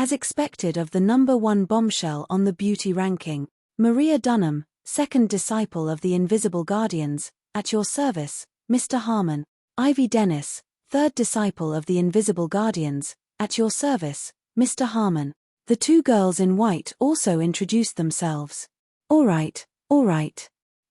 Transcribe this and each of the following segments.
As expected of the #1 bombshell on the beauty ranking, Maria Dunham, second disciple of the Invisible Guardians, at your service, Mr. Harmon. Ivy Dennis, third disciple of the Invisible Guardians, at your service, Mr. Harmon. The two girls in white also introduced themselves. All right.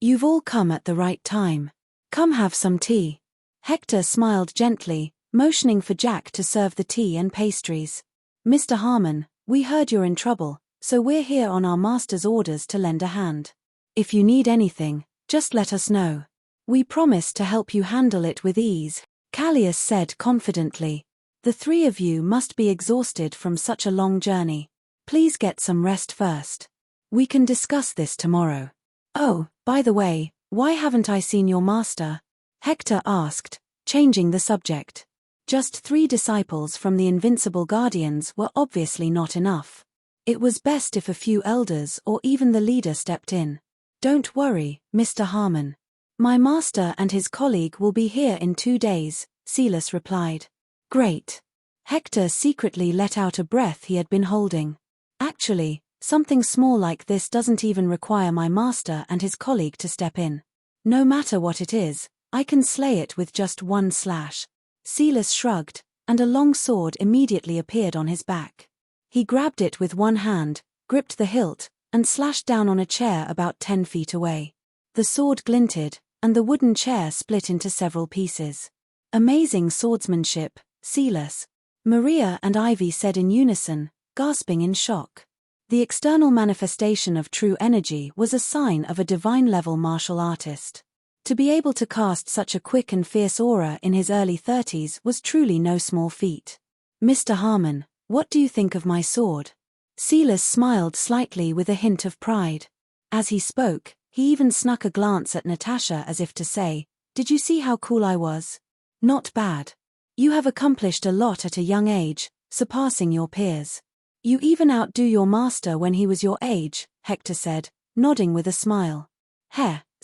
You've all come at the right time. Come have some tea. Hector smiled gently, motioning for Jack to serve the tea and pastries. Mr. Harmon, we heard you're in trouble, so we're here on our master's orders to lend a hand. If you need anything, just let us know. We promise to help you handle it with ease, Callias said confidently. The three of you must be exhausted from such a long journey. Please get some rest first. We can discuss this tomorrow. Oh, by the way, why haven't I seen your master? Hector asked, changing the subject. Just 3 disciples from the Invincible Guardians were obviously not enough. It was best if a few elders or even the leader stepped in. Don't worry, Mr. Harmon. My master and his colleague will be here in 2 days, Silas replied. Great. Hector secretly let out a breath he had been holding. Actually, something small like this doesn't even require my master and his colleague to step in. No matter what it is, I can slay it with just 1 slash. Silas shrugged, and a long sword immediately appeared on his back. He grabbed it with one hand, gripped the hilt, and slashed down on a chair about 10 feet away. The sword glinted, and the wooden chair split into several pieces. Amazing swordsmanship, Silas. Maria and Ivy said in unison, gasping in shock. The external manifestation of true energy was a sign of a divine-level martial artist. To be able to cast such a quick and fierce aura in his early 30s was truly no small feat. Mr. Harmon, what do you think of my sword? Silas smiled slightly with a hint of pride. As he spoke, he even snuck a glance at Natasha as if to say, did you see how cool I was? Not bad. You have accomplished a lot at a young age, surpassing your peers. You even outdo your master when he was your age, Hector said, nodding with a smile.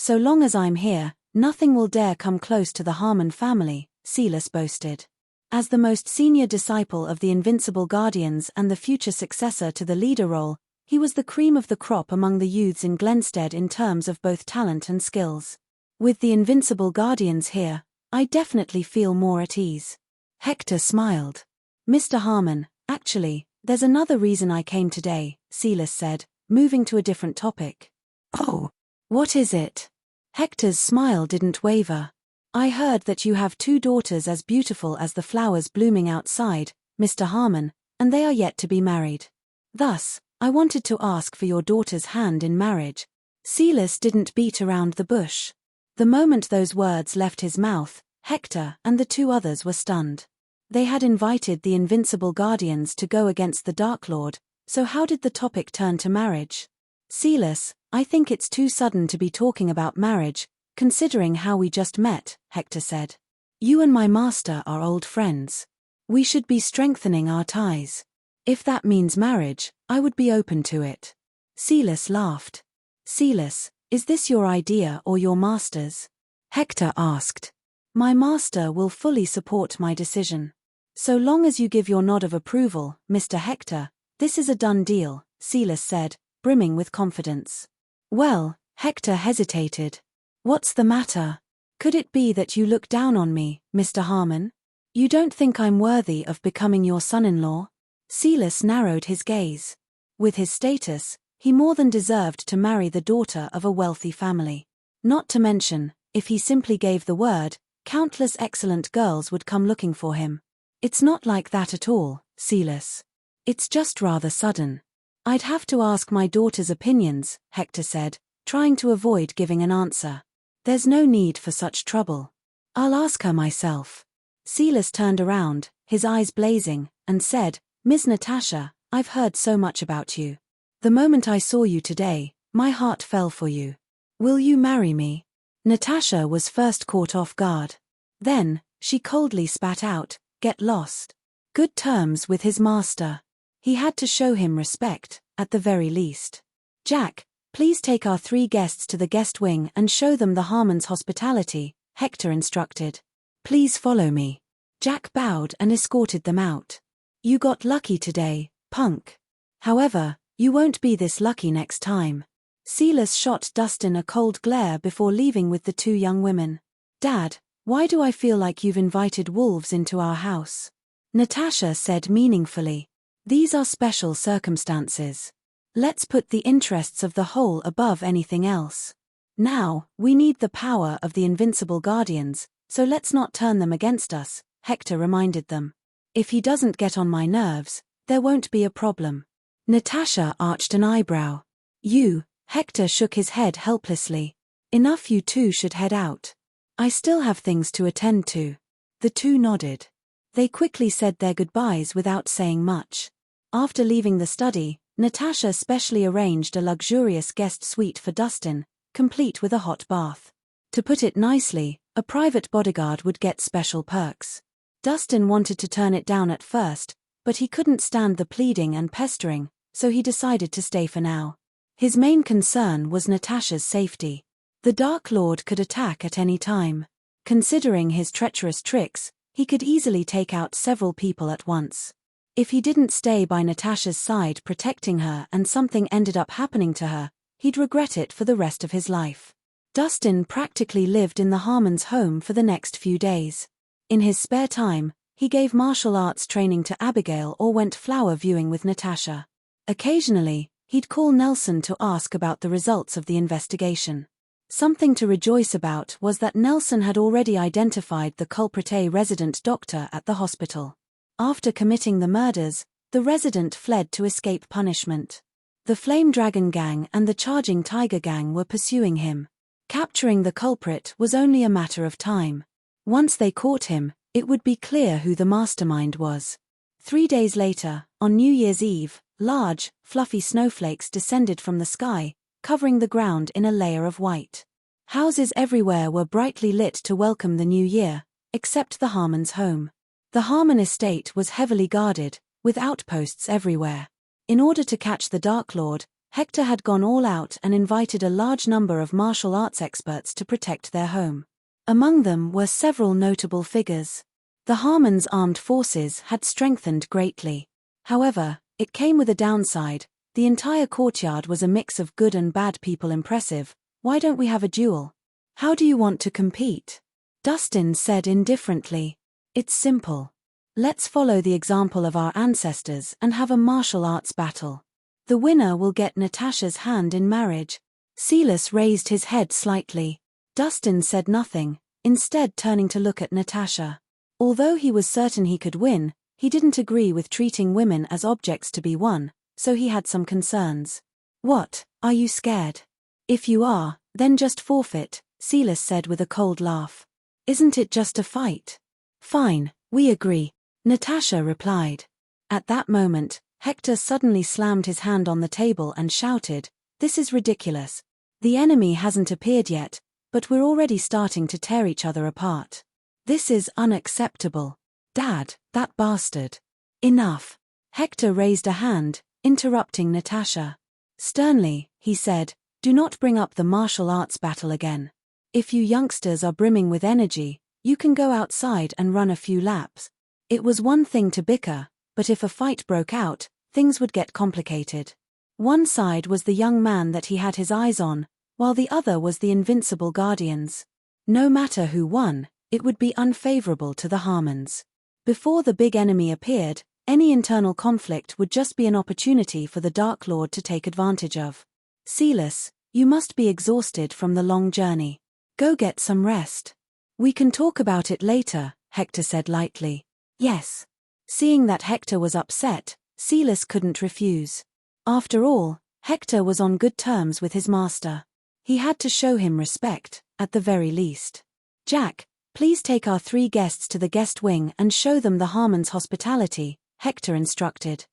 So long as I'm here, nothing will dare come close to the Harmon family, Silas boasted. As the most senior disciple of the Invincible Guardians and the future successor to the leader role, he was the cream of the crop among the youths in Glenstead in terms of both talent and skills. With the Invincible Guardians here, I definitely feel more at ease. Hector smiled. Mr. Harmon, actually, there's another reason I came today, Silas said, moving to a different topic. Oh. What is it? Hector's smile didn't waver. I heard that you have 2 daughters as beautiful as the flowers blooming outside, Mr. Harmon, and they are yet to be married. Thus, I wanted to ask for your daughter's hand in marriage. Silas didn't beat around the bush. The moment those words left his mouth, Hector and the 2 others were stunned. They had invited the Invincible Guardians to go against the Dark Lord, so how did the topic turn to marriage? Silas, I think it's too sudden to be talking about marriage, considering how we just met, Hector said. You and my master are old friends. We should be strengthening our ties. If that means marriage, I would be open to it. Silas laughed. Silas, is this your idea or your master's? Hector asked. My master will fully support my decision. So long as you give your nod of approval, Mr. Hector, this is a done deal, Silas said, brimming with confidence. Well, Hector hesitated. What's the matter? Could it be that you look down on me, Mr. Harmon? You don't think I'm worthy of becoming your son-in-law? Silas narrowed his gaze. With his status, he more than deserved to marry the daughter of a wealthy family. Not to mention, if he simply gave the word, countless excellent girls would come looking for him. It's not like that at all, Silas. It's just rather sudden. I'd have to ask my daughter's opinions, Hector said, trying to avoid giving an answer. There's no need for such trouble. I'll ask her myself. Silas turned around, his eyes blazing, and said, Ms. Natasha, I've heard so much about you. The moment I saw you today, my heart fell for you. Will you marry me? Natasha was first caught off guard. Then, she coldly spat out, get lost. Good terms with his master. He had to show him respect, at the very least. Jack, please take our 3 guests to the guest wing and show them the Harmon's hospitality, Hector instructed. Please follow me. Jack bowed and escorted them out. You got lucky today, Punk. However, you won't be this lucky next time. Silas shot Dustin a cold glare before leaving with the two young women. Dad, why do I feel like you've invited wolves into our house? Natasha said meaningfully. These are special circumstances. Let's put the interests of the whole above anything else. Now, we need the power of the invincible guardians, so let's not turn them against us, Hector reminded them. If he doesn't get on my nerves, there won't be a problem. Natasha arched an eyebrow. You, Hector shook his head helplessly. Enough, you two should head out. I still have things to attend to. The two nodded. They quickly said their goodbyes without saying much. After leaving the study, Natasha specially arranged a luxurious guest suite for Dustin, complete with a hot bath. To put it nicely, a private bodyguard would get special perks. Dustin wanted to turn it down at first, but he couldn't stand the pleading and pestering, so he decided to stay for now. His main concern was Natasha's safety. The Dark Lord could attack at any time. Considering his treacherous tricks, he could easily take out several people at once. If he didn't stay by Natasha's side protecting her and something ended up happening to her, he'd regret it for the rest of his life. Dustin practically lived in the Harmons' home for the next few days. In his spare time, he gave martial arts training to Abigail or went flower viewing with Natasha. Occasionally, he'd call Nelson to ask about the results of the investigation. Something to rejoice about was that Nelson had already identified the culprit, a resident doctor at the hospital. After committing the murders, the resident fled to escape punishment. The Flame Dragon Gang and the Charging Tiger Gang were pursuing him. Capturing the culprit was only a matter of time. Once they caught him, it would be clear who the mastermind was. 3 days later, on New Year's Eve, large, fluffy snowflakes descended from the sky, covering the ground in a layer of white. Houses everywhere were brightly lit to welcome the new year, except the Harmons' home. The Harmon estate was heavily guarded, with outposts everywhere. In order to catch the Dark Lord, Hector had gone all out and invited a large number of martial arts experts to protect their home. Among them were several notable figures. The Harmons' armed forces had strengthened greatly. However, it came with a downside. The entire courtyard was a mix of good and bad people. Impressive. Why don't we have a duel? How do you want to compete? Dustin said indifferently. It's simple. Let's follow the example of our ancestors and have a martial arts battle. The winner will get Natasha's hand in marriage. Silas raised his head slightly. Dustin said nothing, instead turning to look at Natasha. Although he was certain he could win, he didn't agree with treating women as objects to be won, so he had some concerns. What, are you scared? If you are, then just forfeit, Silas said with a cold laugh. Isn't it just a fight? Fine, we agree, Natasha replied. At that moment, Hector suddenly slammed his hand on the table and shouted, "This is ridiculous. The enemy hasn't appeared yet, but we're already starting to tear each other apart. This is unacceptable. Dad, that bastard." Enough. Hector raised a hand, interrupting Natasha. Sternly, he said, "Do not bring up the martial arts battle again. If you youngsters are brimming with energy, you can go outside and run a few laps." It was one thing to bicker, but if a fight broke out, things would get complicated. One side was the young man that he had his eyes on, while the other was the invincible guardians. No matter who won, it would be unfavorable to the Harmons. Before the big enemy appeared, any internal conflict would just be an opportunity for the Dark Lord to take advantage of. Silas, you must be exhausted from the long journey. Go get some rest. We can talk about it later, Hector said lightly. Yes. Seeing that Hector was upset, Silas couldn't refuse. After all, Hector was on good terms with his master. He had to show him respect, at the very least. Jack, please take our 3 guests to the guest wing and show them the Harmons' hospitality, Hector instructed.